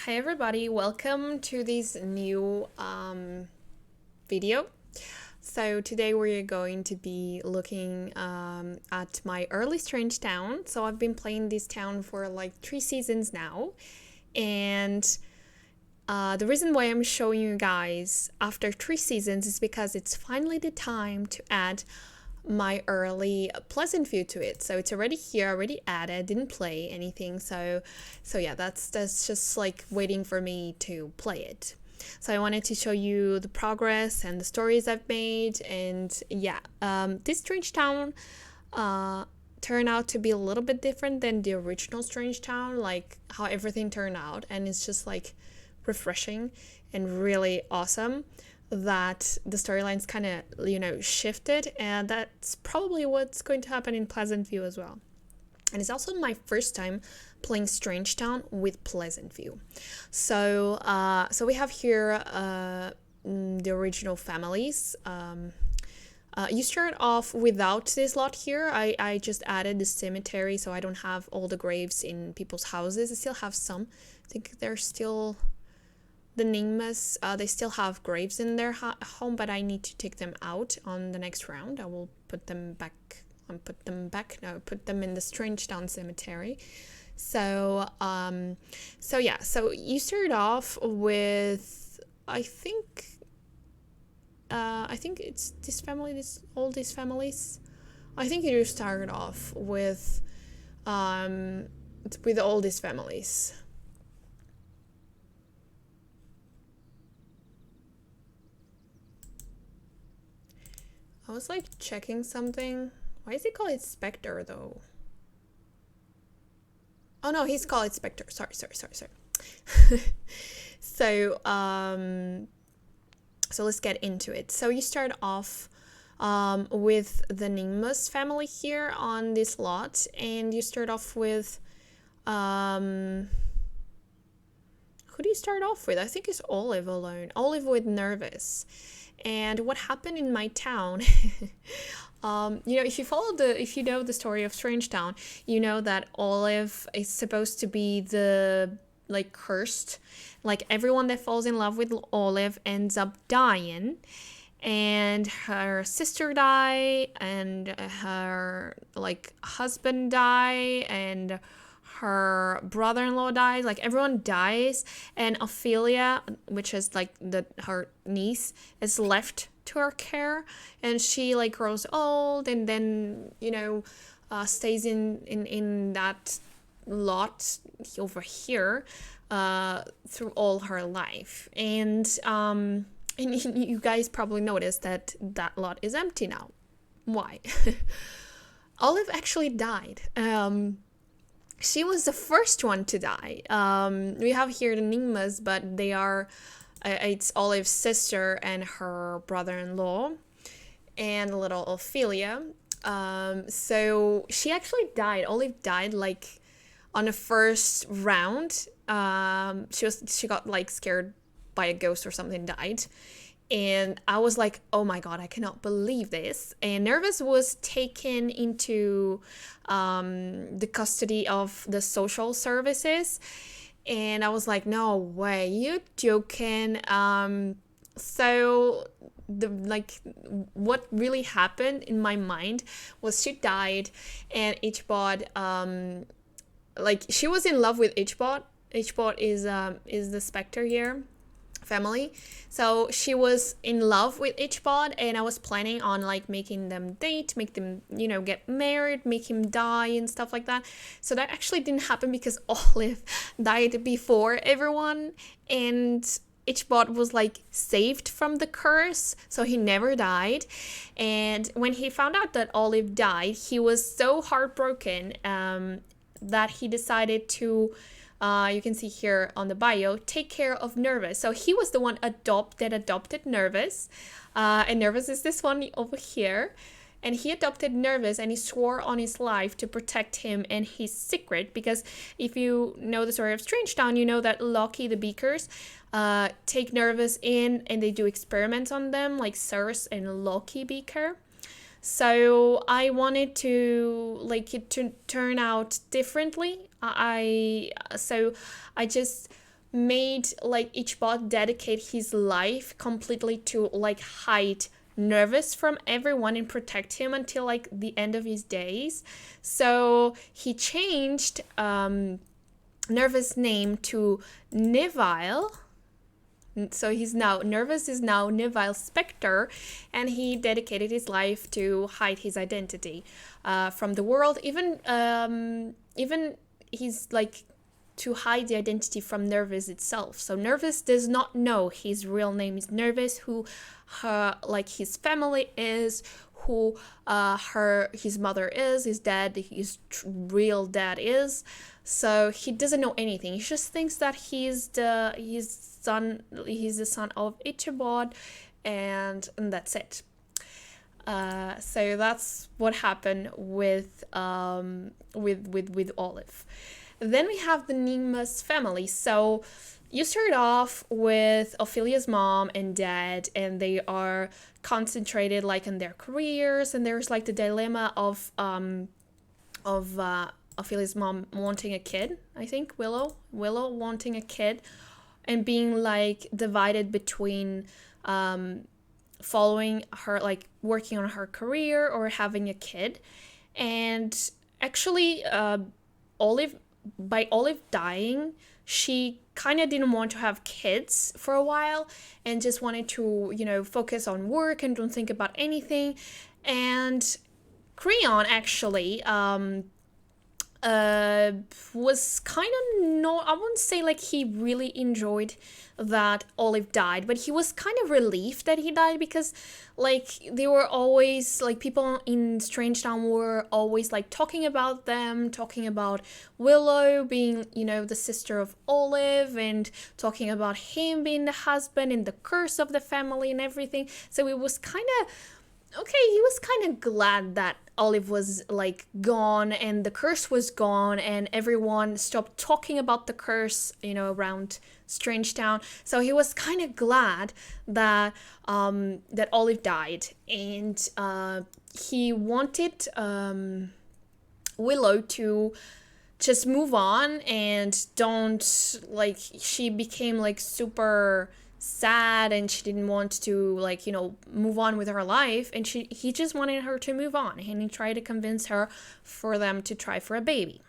Hi everybody, welcome to this new video. So today we're going to be looking at my Early Strangetown. So I've been playing this town for like 3 seasons now, and the reason why I'm showing you guys after 3 seasons is because it's finally the time to add my Early Pleasantview to it. So it's already here, already added, didn't play anything. So yeah, that's just like waiting for me to play it. So I wanted to show you the progress and the stories I've made. And yeah, this Strangetown turned out to be a little bit different than the original Strangetown, like how everything turned out. And it's just like refreshing and really awesome that the storylines kind of, shifted, and that's probably what's going to happen in Pleasantview as well. And it's also my first time playing Strangetown with Pleasantview. So we have here the original families. You start off without this lot here. I just added the cemetery, so I don't have all the graves in people's houses. I still have some. I think they're still... The Nimus, they still have graves in their home, but I need to take them out on the next round. I will put them back. Put them in the Strangetown cemetery. So yeah. So you start off with, I think it's this family. All these families. I think you start off with all these families. I was like checking something. Why is he called it Specter though? Oh no, he's called it Specter. Sorry. So let's get into it. So you start off with the Nimus family here on this lot, and you start off with who do you start off with? I think it's Olive alone. Olive with Nervous. And what happened in my town, if you know the story of Strangetown, you know that Olive is supposed to be the, like, cursed. Like, everyone that falls in love with Olive ends up dying. And her sister die, and her, like, husband die, and her brother-in-law dies, like everyone dies, and Ophelia, which is like her niece, is left to her care, and she like grows old, and then stays in that lot over here through all her life, and you guys probably noticed that lot is empty now. Why? Olive actually died. She was the first one to die. We have here the Nimus, but they are... it's Olive's sister and her brother-in-law and little Ophelia. So she actually died. Olive died like on the first round. She got like scared by a ghost or something, died. And I was like, oh my god, I cannot believe this. And Nervous was taken into the custody of the social services. And I was like, no way, you joking. So what really happened in my mind was she died, and Ichbod, she was in love with Ichbod. Ichbod is the Specter here family. So she was in love with Ichbod, and I was planning on like making them date, make them get married, make him die and stuff like that. So that actually didn't happen because Olive died before everyone, and Ichbod was like saved from the curse, so he never died. And when he found out that Olive died, he was so heartbroken that he decided to you can see here on the bio, take care of Nervous. So he was the one that adopted Nervous. And Nervous is this one over here. And he adopted Nervous, and he swore on his life to protect him and his secret. Because if you know the story of Strangetown, you know that Loki, the Beakers, take Nervous in and they do experiments on them, like Circe and Loki Beaker. So I wanted to like it to turn out differently. I just made like each bot dedicate his life completely to like hide Nervous from everyone and protect him until like the end of his days. So he changed Nervous' name to Neville. So Nervous is now Neville Specter, and he dedicated his life to hide his identity from the world. Even he's like to hide the identity from Nervous itself. So Nervous does not know his real name is Nervous, who his family is, who his mother is, his dad, his real dad is. So he doesn't know anything. He just thinks that he's the son of Ichabod, and that's it. So that's what happened with Olive. Then we have the Nimus family. So you start off with Ophelia's mom and dad, and they are concentrated like on their careers, and there's like the dilemma of Ophelia's mom wanting a kid. I think Willow wanting a kid, and being like divided between following her, like working on her career or having a kid. And actually Olive dying, she kind of didn't want to have kids for a while and just wanted to, focus on work and don't think about anything. And Creon actually was kind of I wouldn't say like he really enjoyed that Olive died, but he was kind of relieved that he died, because like they were always like, people in Strangetown were always like talking about Willow being, the sister of Olive, and talking about him being the husband and the curse of the family and everything. So it was kind of he was kind of glad that Olive was like gone and the curse was gone, and everyone stopped talking about the curse, around Strangetown. So he was kind of glad that that Olive died, and he wanted Willow to just move on and don't like. She became like super sad and she didn't want to move on with her life, and he just wanted her to move on, and he tried to convince her for them to try for a baby.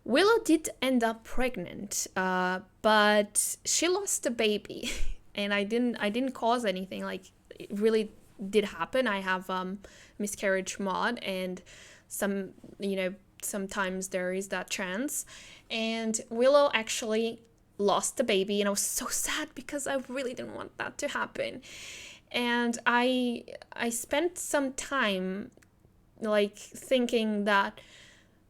Willow did end up pregnant, but she lost the baby and I didn't cause anything. Like, it really did happen. I have miscarriage mod, and sometimes there is that chance. And Willow actually lost the baby, and I was so sad because I really didn't want that to happen. And I spent some time like thinking that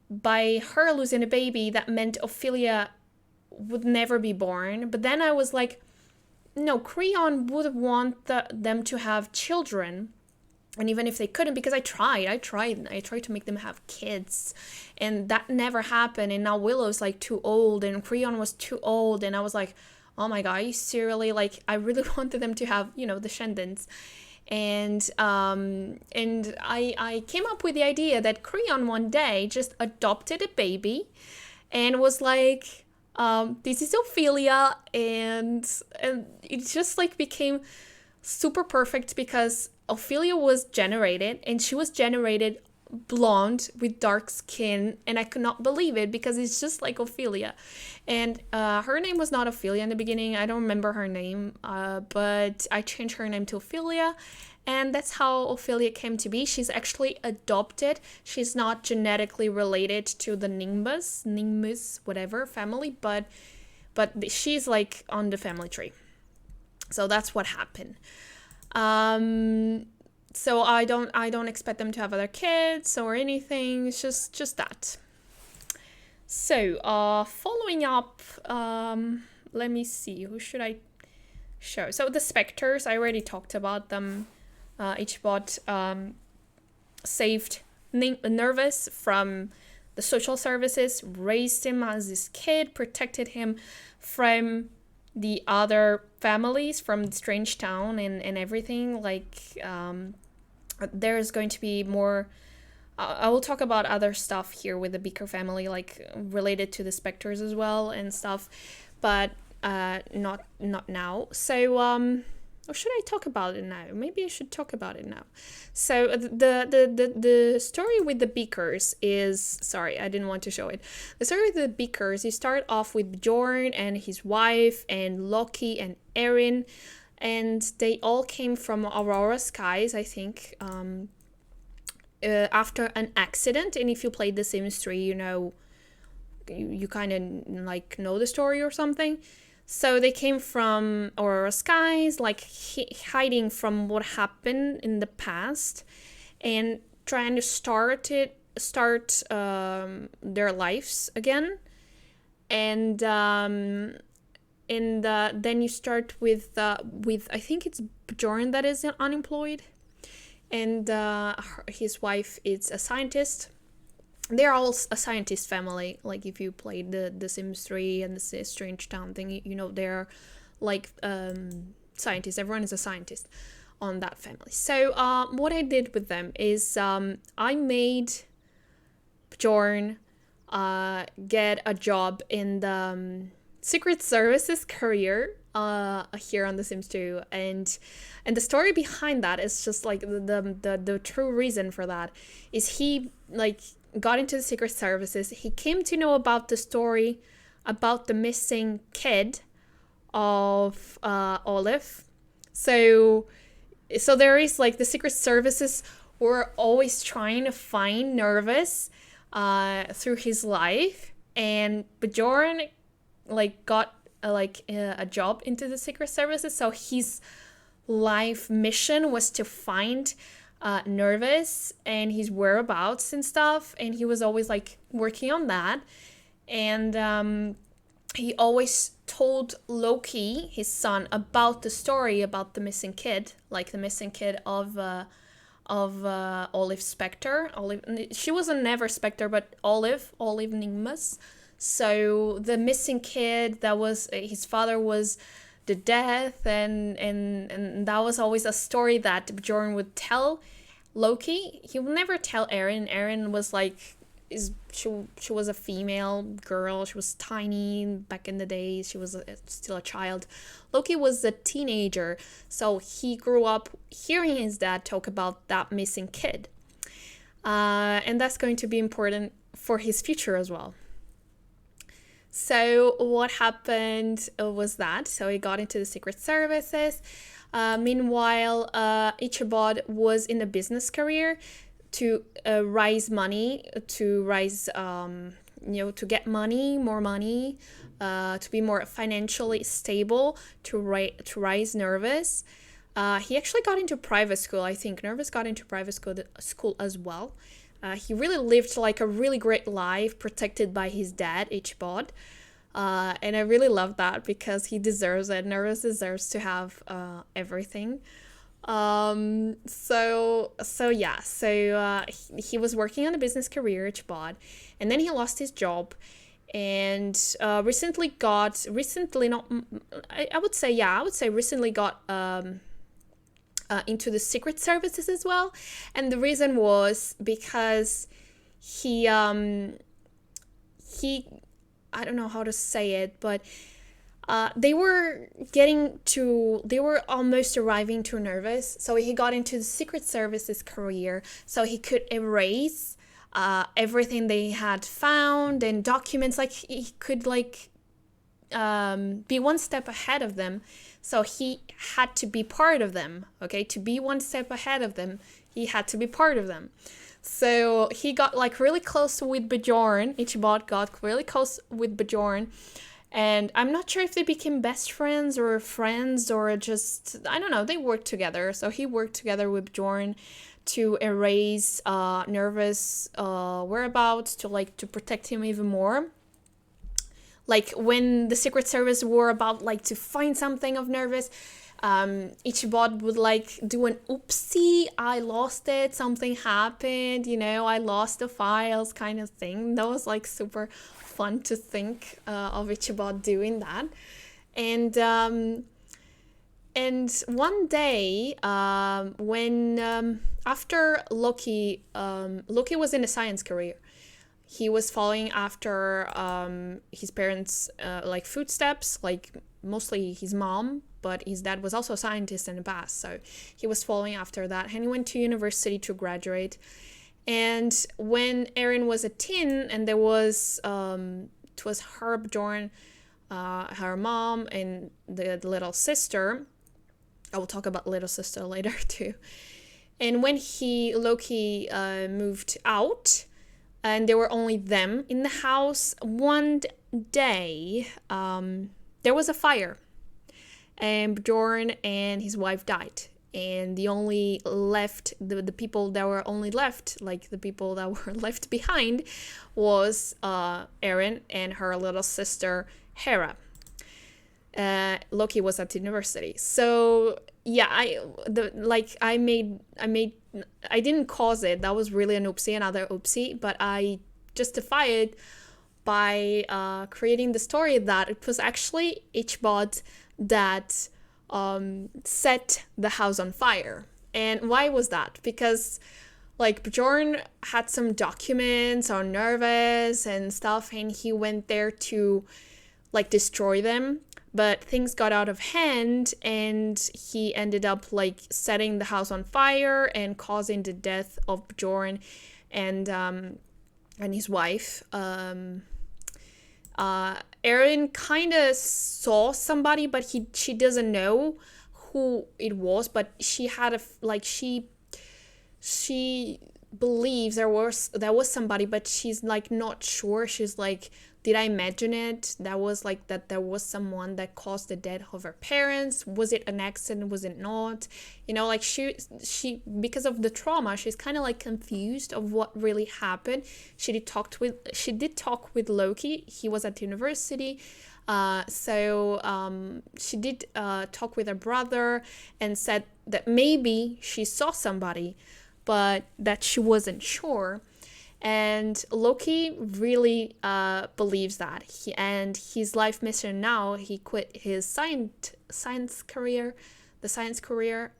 by her losing a baby, that meant Ophelia would never be born. But then I was like, no, Creon would want them to have children. And even if they couldn't, because I tried to make them have kids, and that never happened. And now Willow's like too old, and Creon was too old, and I was like, oh my god, seriously, like I really wanted them to have, descendants. And I came up with the idea that Creon one day just adopted a baby, and was like, this is Ophelia, and it just like became super perfect, because Ophelia was generated, and she was generated blonde with dark skin, and I could not believe it, because it's just like Ophelia. And her name was not Ophelia in the beginning. I don't remember her name, but I changed her name to Ophelia, and that's how Ophelia came to be. She's actually adopted. She's not genetically related to the Nimus, whatever family, but she's like on the family tree. So that's what happened. So I don't expect them to have other kids or anything. It's just that. So following up, let me see, who should I show? So the Specters, I already talked about them. Each bot saved Nervous from the social services, raised him as his kid, protected him from the other families from Strangetown and everything. Like, there's going to be more. I will talk about other stuff here with the Beaker family, like related to the Specters as well and stuff. But not now. So or should I talk about it now? Maybe I should talk about it now. So the story with the Beakers is, sorry, I didn't want to show it. The story with the Beakers, you start off with Bjorn and his wife and Loki and Erin, and they all came from Aurora Skies, I think, after an accident. And if you played The Sims 3, you know, you kind of like know the story or something. So they came from Aurora Skies, like hiding from what happened in the past, and trying to start their lives again. And then you start with I think it's Bjorn that is unemployed, and his wife is a scientist. They're all a scientist family. Like if you played the Sims 3 and the Strangetown thing, you know they're like scientists. Everyone is a scientist on that family. So what I did with them is I made Bjorn get a job in the Secret Services career here on The Sims 2, and the story behind that is just like the true reason for that is he like got into the Secret Services. He came to know about the story about the missing kid of Olive. So there is like the Secret Services were always trying to find Nervous through his life, and Bjorn like got a job into the Secret Services. So his life mission was to find Nervous and his whereabouts and stuff, and he was always like working on that. And he always told Loki, his son, about the story about the missing kid, like the missing kid of Olive Specter. She wasn't never Specter, but Olive Nimus. So the missing kid, that was his father was the death, and that was always a story that Bjorn would tell Loki. He would never tell Erin. Erin was like, she was a female girl. She was tiny back in the days. She was still a child. Loki was a teenager, so he grew up hearing his dad talk about that missing kid, and that's going to be important for his future as well. So what happened was that, so he got into the Secret Services. Meanwhile, Ichabod was in a business career to raise money, to get money, more money, to be more financially stable, to raise Nervous. He actually got into private school. I think Nervous got into private school as well. He really lived like a really great life, protected by his dad, Ichabod. And I really love that because he deserves it. Nervous deserves to have everything. So he was working on a business career, Ichabod, and then he lost his job, and recently got into the Secret Services as well. And the reason was because he I don't know how to say it, but they were almost arriving to Nervous, so he got into the Secret Services career so he could erase everything they had found and documents. Like he could be one step ahead of them, so he had to be part of them. Okay, to be one step ahead of them, he had to be part of them. So he got like really close with Bjorn. Ichabod got really close with Bjorn, and I'm not sure if they became best friends or just, I don't know, they worked together. So he worked together with Bjorn to erase Nervous whereabouts, to protect him even more. Like when the Secret Service were about like to find something of Nervous, Ichabod would like do an oopsie, I lost it, something happened, I lost the files kind of thing. That was like super fun to think of Ichabod doing that. And one day, when after Loki was in a science career, he was following after his parents' like footsteps, like mostly his mom, but his dad was also a scientist in the past, so he was following after that. And he went to university to graduate. And when Erin was a teen, and there was it was her, Bjorn, her mom, and the little sister. I will talk about little sister later too. And when Loki moved out, and there were only them in the house, one day there was a fire, and Bjorn and his wife died. And the only left, the people that were only left, like the people that were left behind, was Erin and her little sister Hera. Loki was at university, so yeah, I didn't cause it. That was really another oopsie, but I justify it by creating the story that it was actually HBot that set the house on fire. And why was that? Because like Bjorn had some documents on Nervous and stuff, and he went there to like destroy them, but things got out of hand, and he ended up like setting the house on fire and causing the death of Bjorn and his wife. Erin kind of saw somebody, but she doesn't know who it was, but she had she believes there was somebody, but she's like not sure. She's like, did I imagine it? That was like that there was someone that caused the death of her parents. Was it an accident? Was it not? You know, like she because of the trauma, she's kind of like confused of what really happened. She did talk with Loki. He was at university. So she did talk with her brother and said that maybe she saw somebody, but that she wasn't sure. And Loki really believes that. His life mission now, he quit his science career,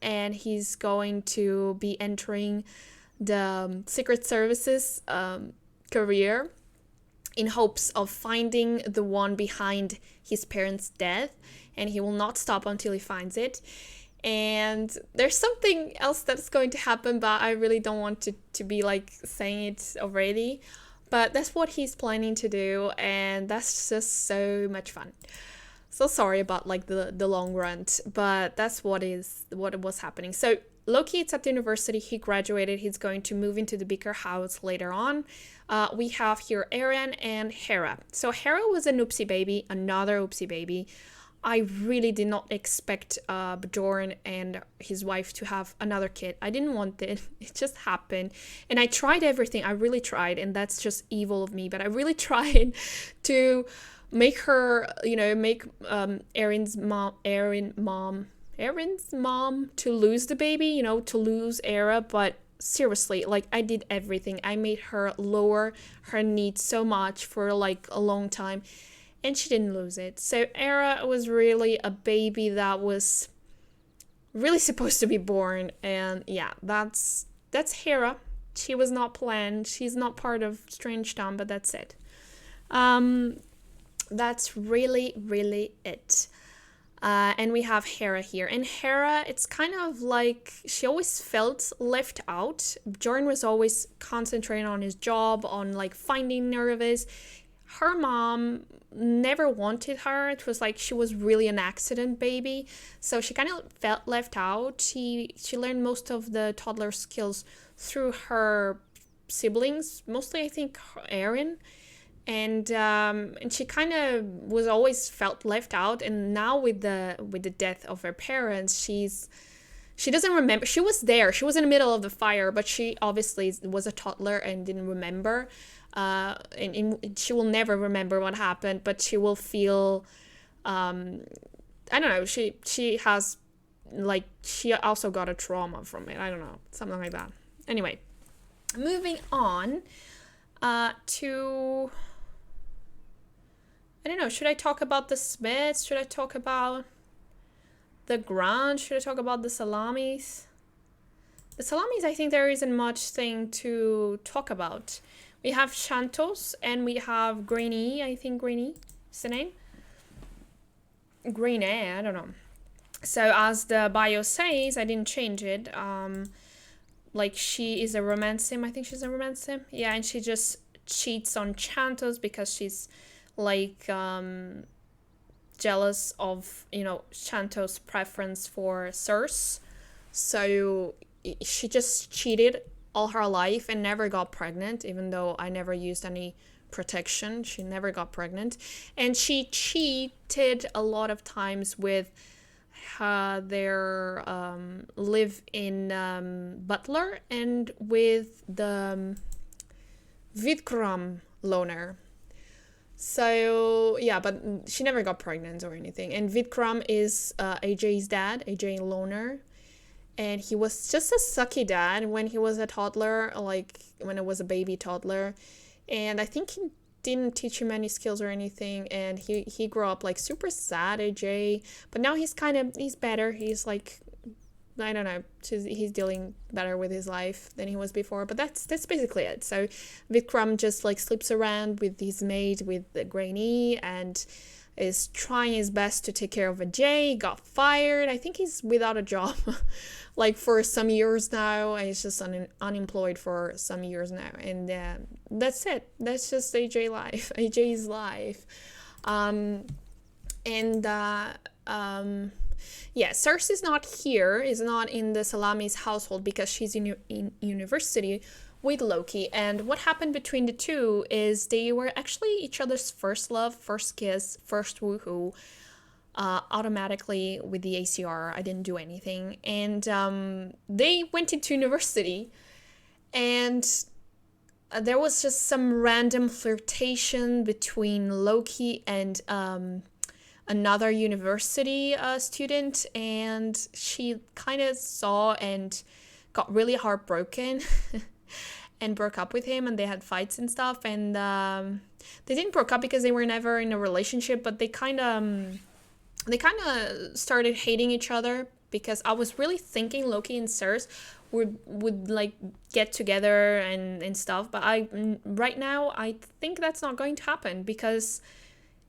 and he's going to be entering the Secret Services career in hopes of finding the one behind his parents' death, and he will not stop until he finds it. And there's something else that's going to happen, but I really don't want to be like saying it already. But that's what he's planning to do, and that's just so much fun. So sorry about like the long rant, but that's what was happening. So Loki is at the university, he graduated, he's going to move into the Beaker house later on. We have here Erin and Hera. So Hera was an oopsie baby, another oopsie baby. I really did not expect Bjorn and his wife to have another kid. I didn't want it. It just happened. And I tried everything. I really tried. And that's just evil of me. But I really tried to make her, make Erin's mom to lose the baby, to lose Era. But seriously, like I did everything. I made her lower her needs so much for like a long time. And she didn't lose it. So Era was really a baby that was really supposed to be born. And yeah, that's Hera. She was not planned. She's not part of Strangetown, but that's it. That's really, really it. And we have Hera here. And Hera, it's kind of like she always felt left out. Jordan was always concentrating on his job, on like finding Nervous. Her mom never wanted her. It was like she was really an accident baby, so she kind of felt left out. She learned most of the toddler skills through her siblings, mostly I think Erin, and she kind of was always felt left out. And now with the death of her parents, she doesn't remember. She was there. She was in the middle of the fire, but she obviously was a toddler and didn't remember. And she will never remember what happened, but she will feel, I don't know, she has, like, she also got a trauma from it. I don't know, something like that. Anyway, moving on to, I don't know, should I talk about the Smiths? Should I talk about the Grunts? Should I talk about the Salamis? The Salamis, I think there isn't much thing to talk about. We have Shantos and we have Greeny. I think Greeny is the name. Greeny, I don't know. So as the bio says, I didn't change it. Like she is a romance sim. I think she's a romance sim. Yeah, and she just cheats on Shantos because she's like jealous of, you know, Shantos' preference for Circe. So she just cheated all her life and never got pregnant, even though I never used any protection. She never got pregnant. And she cheated a lot of times with their live-in butler and with the Vidkram loner. So yeah, but she never got pregnant or anything. And Vidkram is AJ's dad, AJ loner. And he was just a sucky dad when he was a toddler, like when it was a baby toddler. And I think he didn't teach him any skills or anything. And he grew up like super sad, AJ. But now he's better. He's like, I don't know, he's dealing better with his life than he was before. But that's basically it. So Vikram just like sleeps around with his mate, with the Grainy, and is trying his best to take care of Ajay. Got fired. I think he's without a job like for some years now. And he's just unemployed for some years now. And that's it. That's just AJ's life. Yeah, Circe is not here, is not in the Salami's household because she's in university with Loki. And what happened between the two is they were actually each other's first love, first kiss, first woohoo, automatically with the ACR. I didn't do anything. And they went into university, and there was just some random flirtation between Loki and another university student, and she kind of saw and got really heartbroken and broke up with him, and they had fights and stuff. And they didn't break up because they were never in a relationship, but they kind of started hating each other, because I was really thinking Loki and Circe would like get together and stuff, but right now I think that's not going to happen, because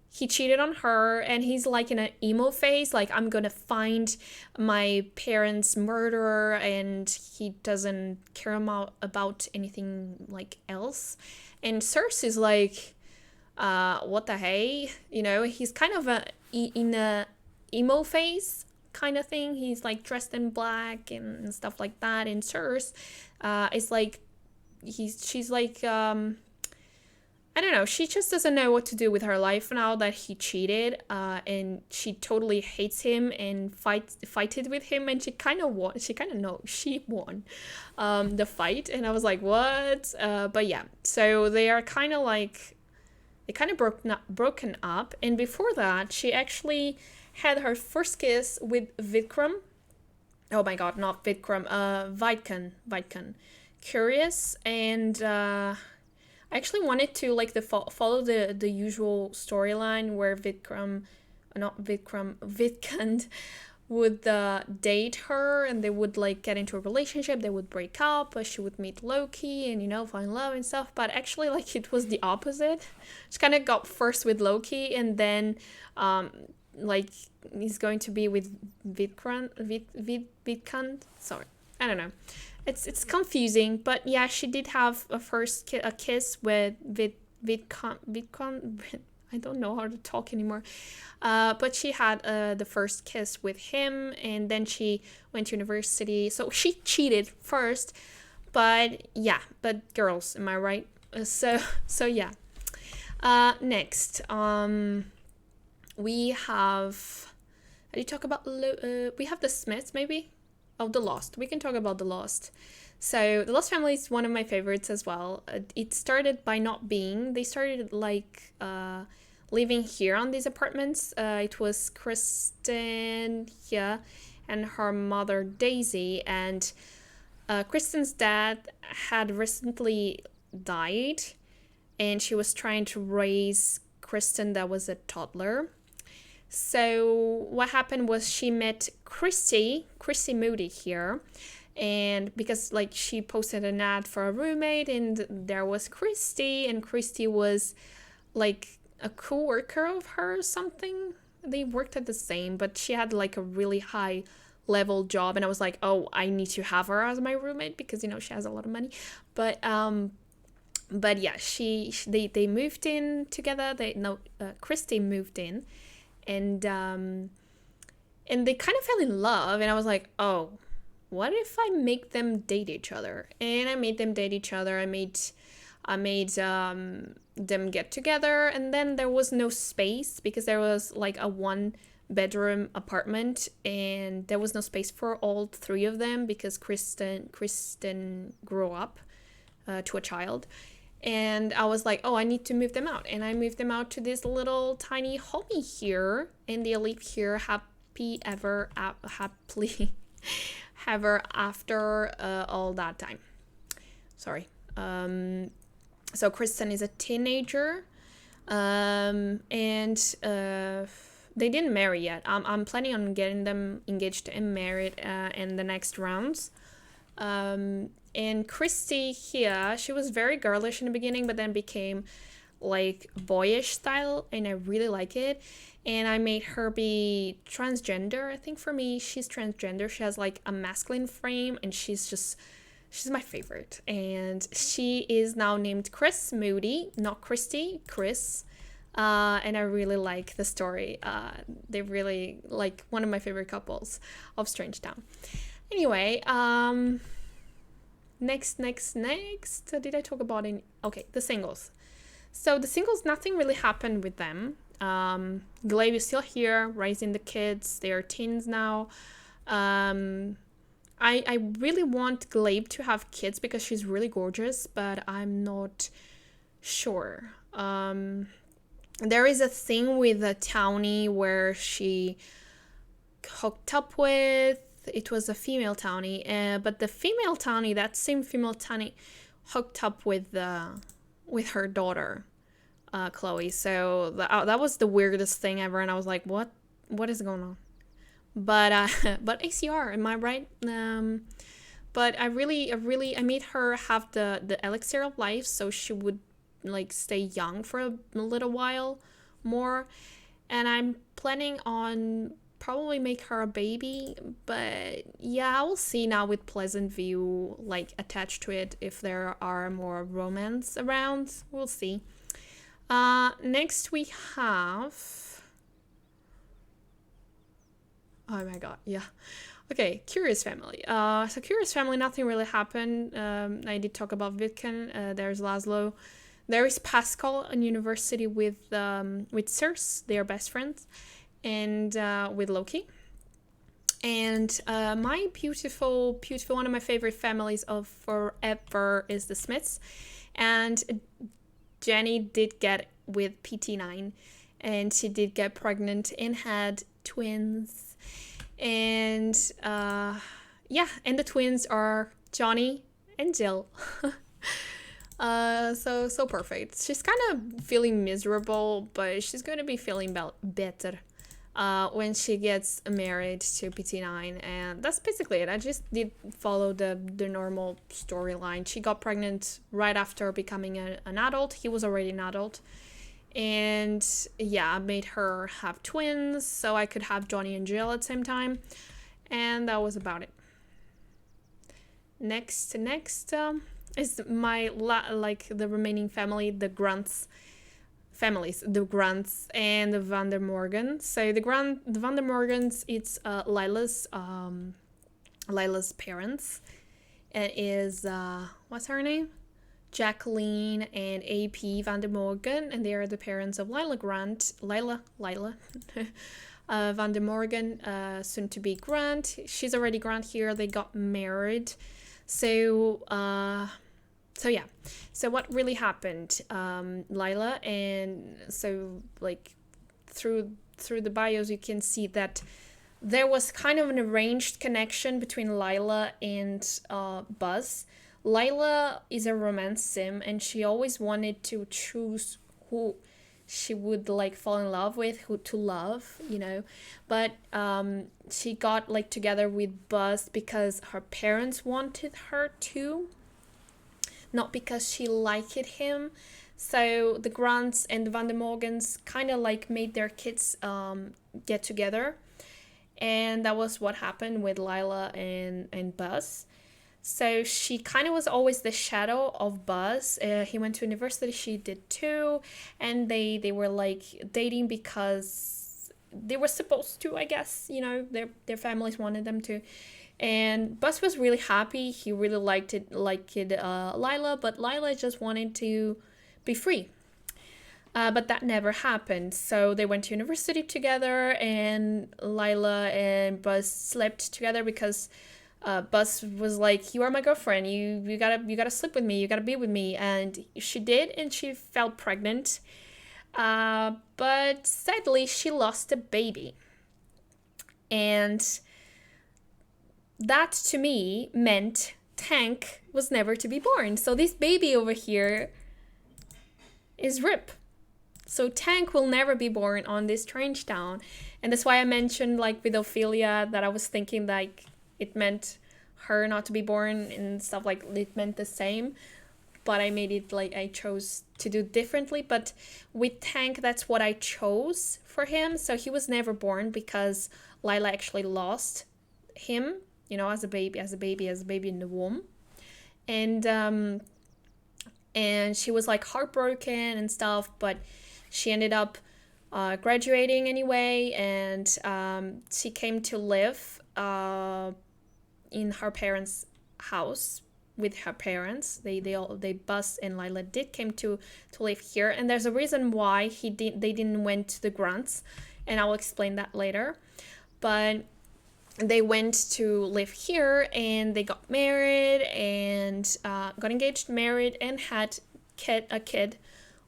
he cheated on her and he's like in an emo phase, like I'm gonna find my parents' murderer, and he doesn't care about anything like else. And Circe is like, what the hey, you know, he's kind of in a emo phase kind of thing. He's like dressed in black and stuff like that. And Circe is like, she's like, I don't know, she just doesn't know what to do with her life now that he cheated, and she totally hates him and fighted with him, and she won the fight. And I was like, what? But yeah, so they are kind of like, they kind of broken up. And before that, she actually had her first kiss with Vikram. Oh my god, not Vikram, Vaidkan. Curious. And I actually wanted to like follow the usual storyline where Vikram would date her, and they would like get into a relationship, they would break up, but she would meet Loki and, you know, fall in love and stuff. But actually, like, it was the opposite. She kind of got first with Loki, and then like he's going to be with Vidkan. Sorry, I don't know. It's confusing, but yeah, she did have a kiss with Vidkan. I don't know how to talk anymore. But she had the first kiss with him, and then she went to university. So she cheated first, but yeah, but girls, am I right? So yeah. Next, we have. How do you talk about? We have the Smiths, maybe. Oh, The Lost. We can talk about The Lost. So The Lost family is one of my favorites as well. It started by not being. They started like living here on these apartments. It was Kristen, yeah, and her mother Daisy. And Kristen's dad had recently died, and she was trying to raise Kristen, that was a toddler. So what happened was she met Chrissy Moody here, And because like she posted an ad for a roommate, and there was Christy, and Christy was like a co-worker of her or something. They worked at the same, but she had like a really high level job, and I was like, oh, I need to have her as my roommate because she has a lot of money. But yeah, they moved in together. Christy moved in, and they kind of fell in love, and I was like, oh, what if I make them date each other? And I made them date each other. I made them get together, and then there was no space because there was like a 1-bedroom apartment, and there was no space for all 3 of them because Kristen grew up to a child. And I was like, oh, I need to move them out. And I moved them out to this little tiny homie here, and they live here happily ever after all that time. Sorry. So Kristen is a teenager, and they didn't marry yet. I'm planning on getting them engaged and married in the next rounds. And Christy here, she was very girlish in the beginning, but then became like boyish style, and I really like it. And I made her be transgender. I think for me, she's transgender. She has like a masculine frame, and she's my favorite. And she is now named Chris Moody, not Christy, Chris. And I really like the story. They're really like one of my favorite couples of Strangetown. Anyway, next. Did I talk about it? Okay, the singles. So the singles, nothing really happened with them. Glaive is still here, raising the kids. They are teens now. I really want Glaive to have kids because she's really gorgeous, but I'm not sure. There is a thing with a townie where she hooked up with. It was a female townie, but the female townie, that same female townie, hooked up with her daughter, Chloe. So that was the weirdest thing ever, and I was like, what is going on? But ACR, am I right? But I made her have the elixir of life, so she would like stay young for a little while more, and I'm planning on probably make her a baby. But yeah, we'll see now with Pleasantview like attached to it, if there are more romance around. We'll see. Next we have, oh my god, yeah, okay, Curious Family. So Curious Family, nothing really happened. I did talk about Vitkin. There's Laszlo. There is Pascal in university with Circe. They are best friends. And with Loki. And my beautiful, one of my favorite families of forever is the Smiths. And Jenny did get with PT9, and she did get pregnant and had twins. And yeah, and the twins are Johnny and Jill. So perfect. She's kind of feeling miserable, but she's going to be feeling better when she gets married to PT9, and that's basically it. I just did follow the normal storyline. She got pregnant right after becoming an adult. He was already an adult, and yeah, I made her have twins so I could have Johnny and Jill at the same time, and that was about it. Next is my the remaining family, the Grunts families, the Grunts and the Van der Morgan. So the Van der Morgans, it's Lila's parents. It is what's her name? Jacqueline and AP Van der Morgan, and they are the parents of Lila Van der Morgan, soon to be Grant. She's already Grant here. They got married. So yeah, so what really happened, Lila, and so like through the bios you can see that there was kind of an arranged connection between Lila and Buzz. Lila is a romance sim, and she always wanted to choose who she would like fall in love with, who to love, you know. But she got like together with Buzz because her parents wanted her to, not because she liked him. So the Grunts and the Van der Morgens kind of like made their kids get together. And that was what happened with Lila and Buzz. So she kind of was always the shadow of Buzz. He went to university, she did too. And they were like dating because they were supposed to, I guess. You know, their families wanted them to. And Buzz was really happy. He really liked Lila, but Lila just wanted to be free. But that never happened. So they went to university together, and Lila and Buzz slept together because Buzz was like, "You are my girlfriend. You gotta sleep with me. You gotta be with me." And she did, and she fell pregnant. But sadly, she lost a baby, and that to me meant Tank was never to be born. So this baby over here is RIP. So Tank will never be born on this Strangetown. And that's why I mentioned like with Ophelia that I was thinking like it meant her not to be born and stuff, like it meant the same. But I made it like I chose to do differently. But with Tank, that's what I chose for him. So he was never born because Lila actually lost him, you know, as a baby in the womb. And she was like heartbroken and stuff, but she ended up graduating anyway, and she came to live in her parents' house with her parents. They Buzz and Lila did came to live here, and there's a reason why they didn't went to the Grunts, and I'll explain that later. But they went to live here, and they got married and got engaged, married, and had a kid,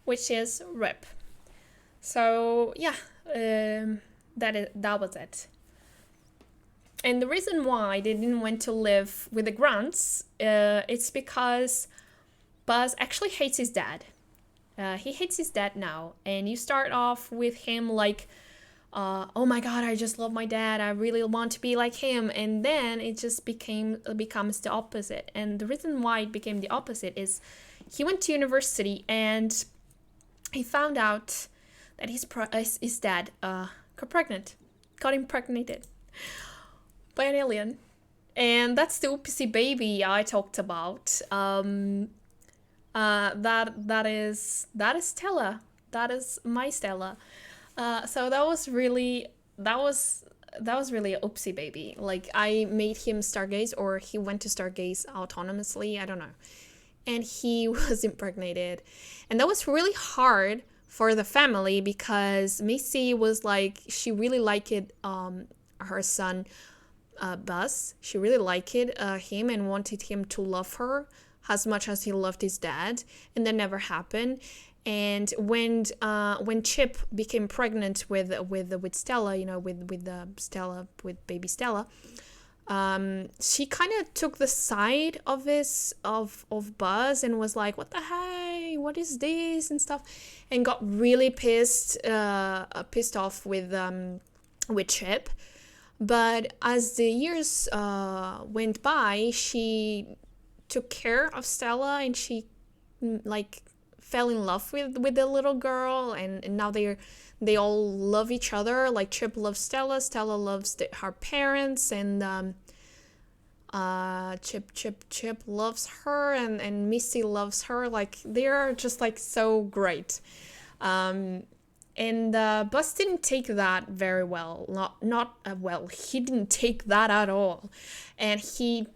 which is RIP. So yeah, that was it. And the reason why they didn't want to live with the Grunts, it's because Buzz actually hates his dad. He hates his dad now, and you start off with him like, oh my god, I just love my dad, I really want to be like him, and then it just becomes the opposite. And the reason why it became the opposite is he went to university and he found out that his dad got impregnated by an alien. And that's the oopsie baby I talked about. That is Stella. That is my Stella. So that was really a oopsie baby. Like, I made him stargaze, or he went to stargaze autonomously, I don't know. And he was impregnated. And that was really hard for the family because Missy was like, she really liked her son Buzz. She really liked him and wanted him to love her as much as he loved his dad, and that never happened. And when Chip became pregnant with Stella, you know, with baby Stella, she kind of took the side of Buzz and was like, "What the heck? What is this?" and stuff, and got really pissed off with Chip. But as the years went by, she took care of Stella, and she like fell in love with the little girl, and now they all love each other. Like, Chip loves Stella loves her parents, and Chip loves her, and Missy loves her. Like, they're just like so great. And Buzz didn't take that very well. Not well. He didn't take that at all, and he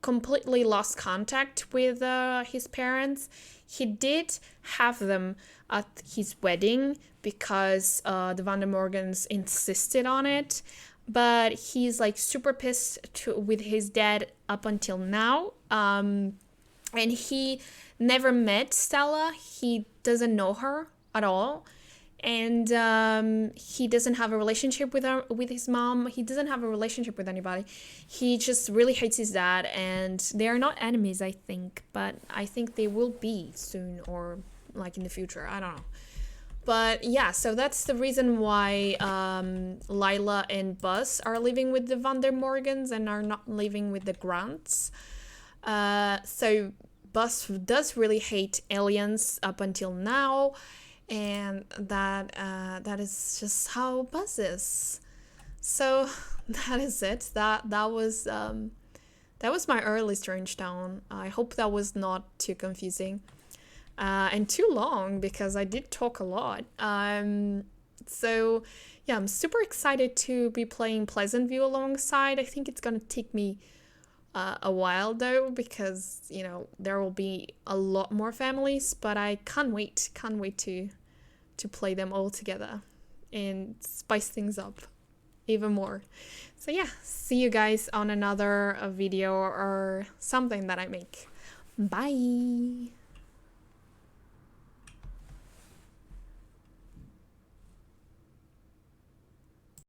completely lost contact with his parents. He did have them at his wedding because the Van der Morgens insisted on it, but he's like super pissed with his dad up until now. And he never met Stella. He doesn't know her at all. And he doesn't have a relationship with his mom. He doesn't have a relationship with anybody. He just really hates his dad, and they are not enemies, I think, but I think they will be soon, or like in the future, I don't know. But yeah, so that's the reason why Lila and Buzz are living with the Van der Morgens and are not living with the Grunts. So Buzz does really hate aliens up until now, and that is just how Buzz is. So that is it. That was my early Strangetown. I hope that was not too confusing and too long, because I did talk a lot. So yeah, I'm super excited to be playing Pleasantview alongside. I think it's gonna take me a while though, because you know there will be a lot more families, but I can't wait to play them all together and spice things up even more. So yeah, see you guys on another video or something that I make. Bye.